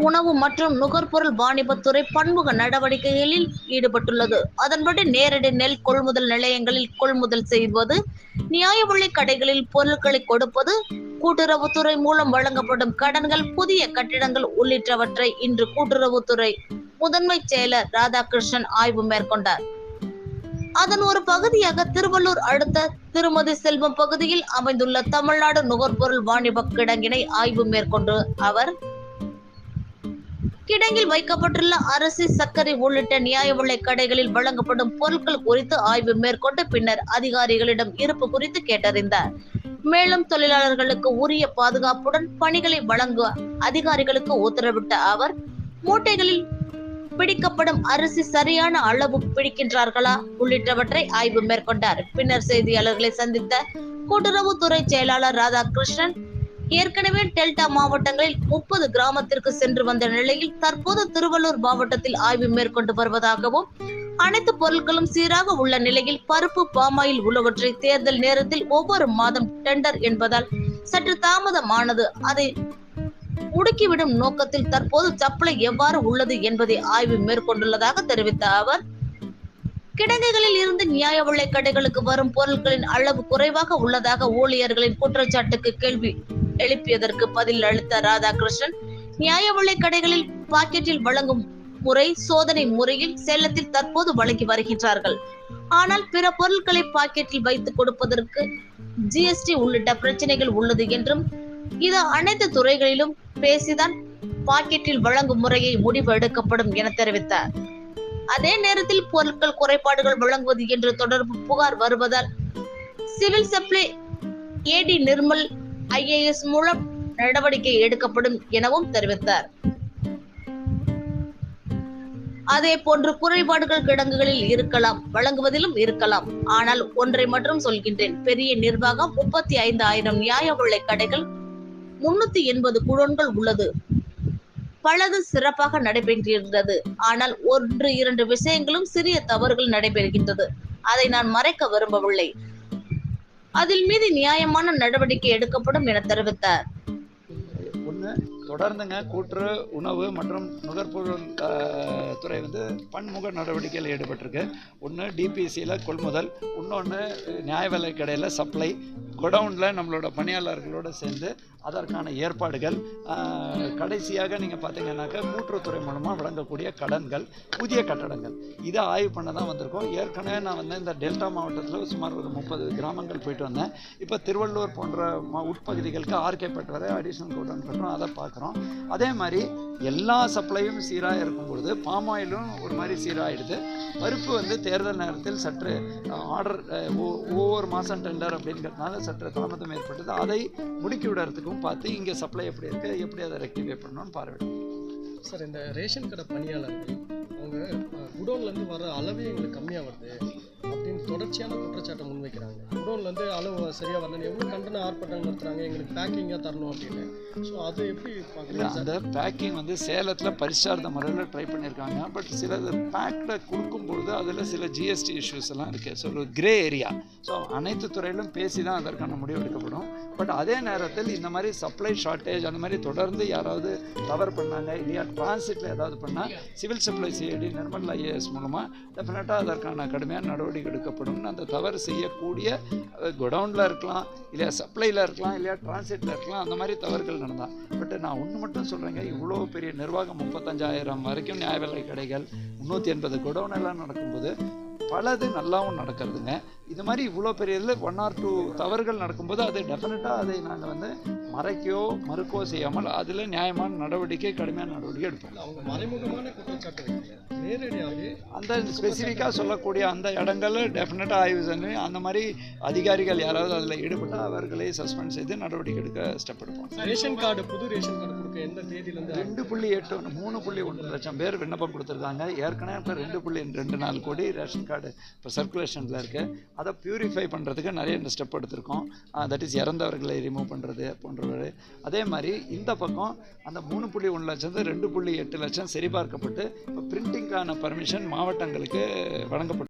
உணவு மற்றும் நுகர்பொருள் வாணிபத்துறை பன்முக நடவடிக்கைகளில் ஈடுபட்டுள்ளது. அதன்படி நேரடி நெல் கொள்முதல் நிலையங்களில் கொள்முதல் செய்வது, நியாய விலைக் கடைகளில் பொருட்களை கொடுப்பது, கூட்டுறவுத்துறை மூலம் வழங்கப்படும் கடன்கள், புதிய கட்டிடங்கள் உள்ளிட்டவற்றை இன்று கூட்டுறவுத்துறை முதன்மை செயலர் ராதாகிருஷ்ணன் ஆய்வு மேற்கொண்டார். அதன் ஒரு பகுதியாக திருவள்ளூர் அடுத்த திருமதி செல்வம் பகுதியில் அமைந்துள்ள தமிழ்நாடு நுகர்பொருள் வாணிப கிடங்கினை ஆய்வு மேற்கொண்டு அவர் கிடங்கில் வைக்கப்பட்டுள்ள அரிசி, சர்க்கரை உள்ளிட்ட நியாய விலைக் கடைகளில் வழங்கப்படும் பொருட்கள் குறித்து ஆய்வு மேற்கொண்டு பின்னர் அதிகாரிகளிடம் இருப்பு குறித்து கேட்டறிந்தார். மேலும் தொழிலாளர்களுக்கு உரிய பாதுகாப்புடன் பணிகளை வழங்க அதிகாரிகளுக்கு உத்தரவிட்ட அவர், மூட்டைகளில் பிடிக்கப்படும் அரிசி சரியான அளவு பிடிக்கின்றார்களா உள்ளிட்டவற்றை ஆய்வு மேற்கொண்டார். பின்னர் செய்தியாளர்களை சந்தித்த கூட்டுறவுத்துறை செயலாளர் ராதாகிருஷ்ணன், ஏற்கனவே டெல்டா மாவட்டங்களில் 30 கிராமத்திற்கு சென்று வந்த நிலையில் தற்போது திருவள்ளூர் மாவட்டத்தில் ஆய்வு மேற்கொண்டு வருவதாகவும், அனைத்து பொருட்களும் சீராக உள்ள நிலையில் பருப்பு, பாமாயில் உள்ளவற்றை தேர்தல் நேரத்தில் ஒவ்வொரு மாதம் டெண்டர் என்பதால் சற்று தாமதமானது, அதை முடுக்கிவிடும் நோக்கத்தில் தற்போது சப்ளை எவ்வாறு உள்ளது என்பதை ஆய்வு மேற்கொண்டுள்ளதாக தெரிவித்த அவர், கிடங்குகளில் இருந்து நியாய விலைக் கடைகளுக்கு வரும் பொருட்களின் அளவு குறைவாக உள்ளதாக ஊழியர்களின் குற்றச்சாட்டுக்கு கேள்வி எழுப்பியதற்கு பதில் அளித்த ராதாகிருஷ்ணன், நியாய விலைக் கடைகளில் பாக்கெட்டில் வழங்கும் முறை சோதனை முறையில் சேலத்தில் தற்போது வழங்கி வருகின்றார்கள். ஆனால் பிற பொருட்களை பாக்கெட்டில் வைத்து கொடுப்பதற்கு ஜிஎஸ்டி உள்ளிட்ட பிரச்சனைகள் உள்ளது என்றும், இது அனைத்து துறைகளிலும் பேசிதான் பாக்கெட்டில் வழங்கும் முறையை முடிவு எடுக்கப்படும் என தெரிவித்தார். அதே நேரத்தில் பொருட்கள் குறைபாடுகள் வழங்குவது என்று தொடர்பு புகார் வருவதால் சிவில் சப்ளை ஏடி நிர்மல் IAS மூலம் நடவடிக்கை எடுக்கப்படும் எனவும் தெரிவித்தார். அதே போன்று குறைபாடுகள் கிடங்குகளில் இருக்கலாம், வழங்குவதிலும் இருக்கலாம். ஆனால் ஒன்றை மட்டும் சொல்கின்றேன், பெரிய நிர்வாகம், 35,000 நியாய விலைக் கடைகள், 380 குடோன்கள் உள்ளது. பலது சிறப்பாக நடைபெறுகிறது. ஆனால் 1-2 விஷயங்களும் சிறிய தவறுகள் நடைபெறுகின்றது. அதை நான் மறைக்க விரும்பவில்லை. அதில் மீது நியாயமான நடவடிக்கை எடுக்கப்படும் என தெரிவித்தார். தொடர்ந்துங்க கூட்டுறவு உணவு மற்றும் நுகர்பொருள் துறை பன்முக நடவடிக்கையில் ஈடுபட்டிருக்கு. ஒன்று டிபிசியில் கொள்முதல், இன்னொன்று நியாய விலைக் கடையில் சப்ளை, குடவுனில் நம்மளோட பணியாளர்களோடு சேர்ந்து அதற்கான ஏற்பாடுகள், கடைசியாக நீங்கள் பார்த்தீங்கன்னாக்கா கூட்டுறவுத்துறை மூலமாக வழங்கக்கூடிய கடன்கள், புதிய கட்டடங்கள், இதை ஆய்வு பண்ண தான் வந்திருக்கோம். ஏற்கனவே நான் இந்த டெல்டா மாவட்டத்தில் சுமார் ஒரு 30 கிராமங்கள் போயிட்டு வந்தேன். இப்போ திருவள்ளூர் போன்ற உட்பகுதிகளுக்கு ஆர்கேபேட் வரை அடிஷனல் கூட்டம் கட்டுறோம், அதை பார்க்குறோம். அதே மாதிரி எல்லா சப்ளையும் சீராக இருக்கும் பொழுது பாமாயிலும் ஒரு மாதிரி சீராகிடுது. பருப்பு தேர்தல் நேரத்தில் சற்று ஆர்டர் ஒவ்வொரு மாதம் டெண்டர் அப்படிங்கிறதுனால சற்று தாமதம் ஏற்பட்டது. அதை முடுக்கி விடுறதுக்கும் பார்த்து இங்கே சப்ளை எப்படி இருக்குது, எப்படி அதை ரெக்டிஃபை பண்ணணும்னு பார்வையிடும். சார், இந்த ரேஷன் கடை பணியாளர்கள் அவங்க குடோன்லேருந்து வர அளவே எங்களுக்கு கம்மியாக வருது அப்படின்னு தொடர்ச்சியான குற்றச்சாட்டை முன்வைக்கிறாங்க. குடோன்லேருந்து அளவு சரியாக வரலன்னு எவ்வளோ கண்டன ஆர்ப்பாட்டம் நடத்துகிறாங்க, எங்களுக்கு பேக்கிங்காக தரணும் அப்படின்னு. ஸோ அது எப்படி பார்க்குறீங்க? அந்த பேக்கிங் சேலத்தில் பரிசார்ந்த முறையில் ட்ரை பண்ணியிருக்காங்க. பட் சில பேக்கில் கொடுக்கும்பொழுது அதில் சில ஜிஎஸ்டி இஷ்யூஸ் எல்லாம் இருக்குது. ஸோ ஒரு கிரே ஏரியா. ஸோ அனைத்து துறையிலும் பேசி தான் அதற்கான முடிவு எடுக்கப்படும். பட் அதே நேரத்தில் இந்த மாதிரி சப்ளை ஷார்ட்டேஜ் அந்த மாதிரி தொடர்ந்து யாராவது தவறு பண்ணாங்க, இல்லையா டிரான்சிட்டில் ஏதாவது பண்ணால் civil supply CID Nirmal IAS மூலமாக டெஃபினட்டாக அதற்கான கடுமையான நடவடிக்கை எடுக்கப்படும். அந்த தவறு செய்யக்கூடிய குடவுனில் இருக்கலாம், இல்லையா சப்ளையில் இருக்கலாம், இல்லையா டிரான்சிட்டில் இருக்கலாம், அந்த மாதிரி தவறுகள் நடந்தால். பட் நான் ஒன்று மட்டும் சொல்கிறேங்க, இவ்வளோ பெரிய நிர்வாகம் 35,000 வரைக்கும் நியாய விலைக் கடைகள், 380 குடவுன் எல்லாம் நடக்கும்போது பலது நல்லாவும் நடக்கிறதுங்க. இது மாதிரி இவ்வளோ பெரிய இதில் 1 or 2 தவறுகள் நடக்கும்போது அது டெஃபினட்டாக அதை நாங்கள் மறைக்கோ மறுக்கோ செய்யாமல் அதில் நியாயமான நடவடிக்கை, கடுமையான நடவடிக்கை எடுப்போம். அவங்க மறைமுகமான குற்றச்சாட்டு நேரடியாக அந்த ஸ்பெசிஃபிக்காக சொல்லக்கூடிய அந்த இடங்களில் டெஃபினட்டாக ஆய்வு செஞ்சு அந்த மாதிரி அதிகாரிகள் யாராவது அதில் ஈடுபட்டால் அவர்களை சஸ்பெண்ட் செய்து நடவடிக்கை எடுக்க ஸ்டெப் எடுப்போம். ரேஷன் கார்டு, புது ரேஷன் கார்டு கொடுக்க எந்த தேதியிலேருந்து? 2.8 3.1 லட்சம் பேர் விண்ணப்பம் கொடுத்துருக்காங்க. ஏற்கனவே இப்போ 2.24 கோடி ரேஷன் கார்டு இப்போ சர்க்குலேஷனில் இருக்குது. அதை பியூரிஃபை பண்ணுறதுக்கு நிறைய ஸ்டெப் எடுத்திருக்கோம். தட் இஸ் இறந்தவர்களை ரிமூவ் பண்ணுறது போன்றவை. அதே மாதிரி இந்த பக்கம் அந்த 3.1 லட்சம் 2.8 லட்சம் சரிபார்க்கப்பட்டு இப்போ பிரிண்டிங்கான பர்மிஷன் மாவட்டங்களுக்கு வழங்கப்பட்டு